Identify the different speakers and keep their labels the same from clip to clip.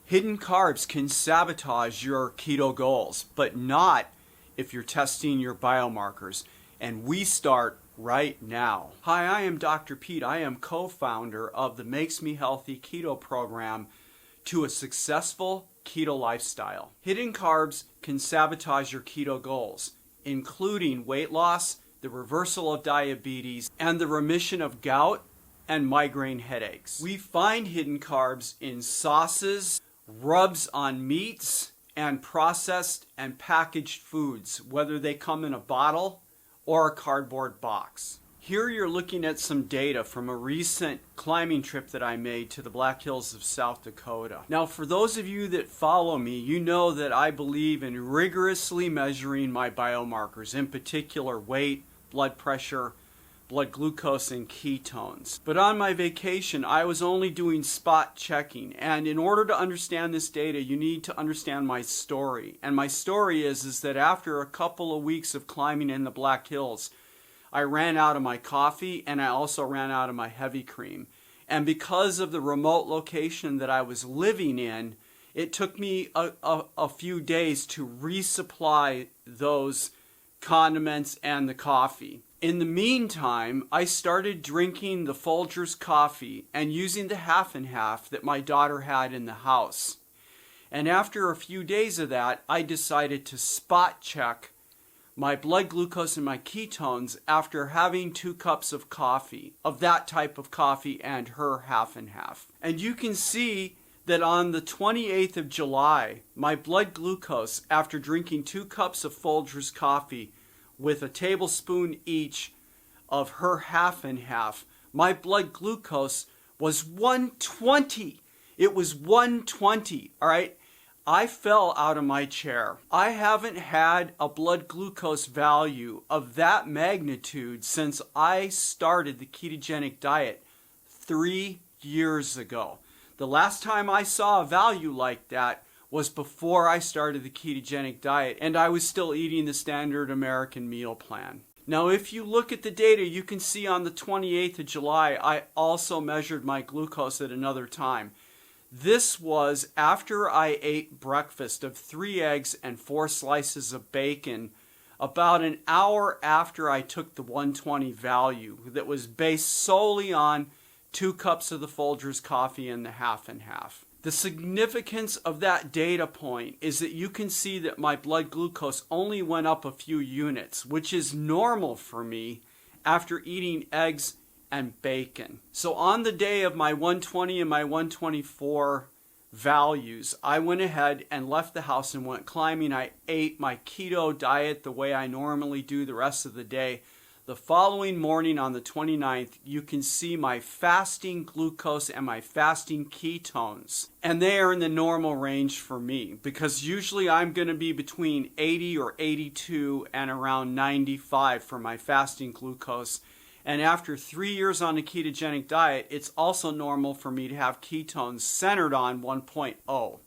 Speaker 1: Hidden carbs can sabotage your keto goals, but not if you're testing your biomarkers. And we start right now. Hi, I am Dr. Pete. I am co-founder of the Makes Me Healthy Keto program to a successful keto lifestyle. Hidden carbs can sabotage your keto goals, including weight loss, the reversal of diabetes, and the remission of gout and migraine headaches. We find hidden carbs in sauces, rubs on meats, and processed and packaged foods, whether they come in a bottle or a cardboard box. Here you're looking at some data from a recent climbing trip that I made to the Black Hills of South Dakota. Now, for those of you that follow me, you know that I believe in rigorously measuring my biomarkers, in particular weight, blood pressure, blood glucose, and ketones. But on my vacation, I was only doing spot checking. And in order to understand this data, you need to understand my story. And my story is that after a couple of weeks of climbing in the Black Hills, I ran out of my coffee and I also ran out of my heavy cream. And because of the remote location that I was living in, it took me a few days to resupply those condiments and the coffee. In the meantime, I started drinking the Folgers coffee and using the half and half that my daughter had in the house. And after a few days of that, I decided to spot check my blood glucose and my ketones after having 2 cups of coffee, of that type of coffee, and her half and half. And you can see that on the 28th of July, my blood glucose, after drinking 2 cups of Folgers coffee with a tablespoon each of her half and half, my blood glucose was 120. It was 120, all right? I fell out of my chair. I haven't had a blood glucose value of that magnitude since I started the ketogenic diet 3 years ago. The last time I saw a value like that was before I started the ketogenic diet, and I was still eating the standard American meal plan. Now, if you look at the data, you can see on the 28th of July, I also measured my glucose at another time. This was after I ate breakfast of 3 eggs and 4 slices of bacon, about an hour after I took the 120 value that was based solely on 2 cups of the Folgers coffee and the half and half. The significance of that data point is that you can see that my blood glucose only went up a few units, which is normal for me after eating eggs and bacon. So on the day of my 120 and my 124 values, I went ahead and left the house and went climbing. I ate my keto diet the way I normally do the rest of the day. The following morning on the 29th, you can see my fasting glucose and my fasting ketones. And they are in the normal range for me because usually I'm going to be between 80 or 82 and around 95 for my fasting glucose. And after 3 years on a ketogenic diet, it's also normal for me to have ketones centered on 1.0.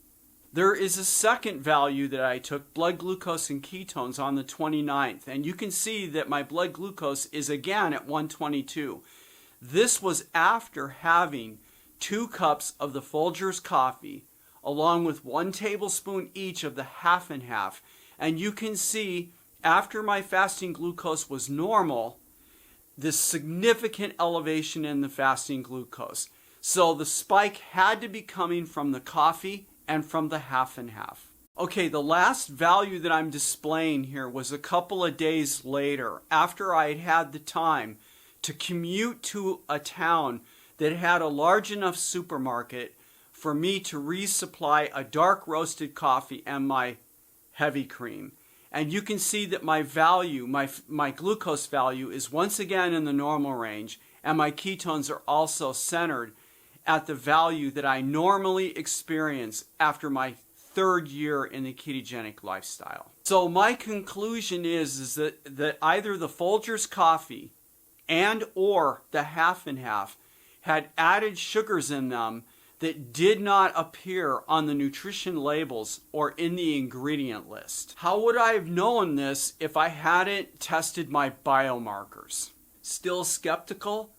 Speaker 1: There is a second value that I took, blood glucose and ketones, on the 29th. And you can see that my blood glucose is again at 122. This was after having 2 cups of the Folgers coffee, along with 1 tablespoon each of the half and half. And you can see after my fasting glucose was normal, this significant elevation in the fasting glucose. So the spike had to be coming from the coffee and from the half and half. Okay, the last value that I'm displaying here was a couple of days later, after I had had the time to commute to a town that had a large enough supermarket for me to resupply a dark roasted coffee and my heavy cream. And you can see that my value, my glucose value, is once again in the normal range, and my ketones are also centered at the value that I normally experience after my 3rd year in the ketogenic lifestyle. So my conclusion is that either the Folgers coffee and or the half and half had added sugars in them that did not appear on the nutrition labels or in the ingredient list. How would I have known this if I hadn't tested my biomarkers? Still skeptical?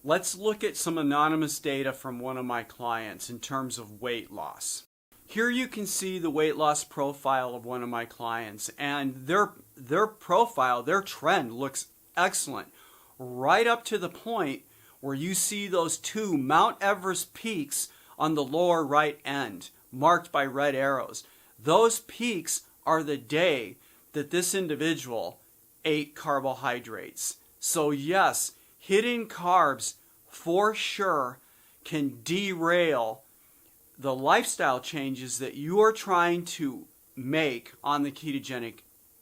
Speaker 1: Let's look at some anonymous data from one of my clients in terms of weight loss. Here you can see the weight loss profile of one of my clients, and their profile, their trend looks excellent, right up to the point where you see those two Mount Everest peaks on the lower right end, marked by red arrows. Those peaks are the day that this individual ate carbohydrates. So yes, hitting carbs for sure can derail the lifestyle changes that you are trying to make on the ketogenic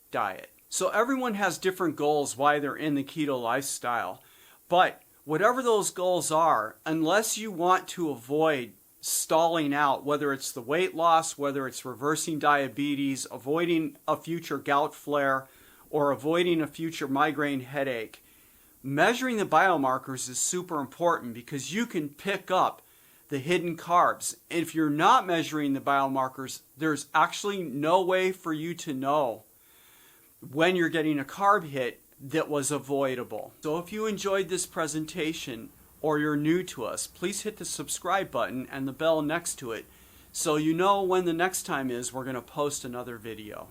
Speaker 1: diet. So everyone has different goals why they're in the keto lifestyle. But whatever those goals are, unless you want to avoid stalling out, whether it's the weight loss, whether it's reversing diabetes, avoiding a future gout flare, or avoiding a future migraine headache, measuring the biomarkers is super important because you can pick up the hidden carbs. If you're not measuring the biomarkers, there's actually no way for you to know when you're getting a carb hit that was avoidable. So if you enjoyed this presentation or you're new to us, please hit the subscribe button and the bell next to it so you know when the next time is we're going to post another video.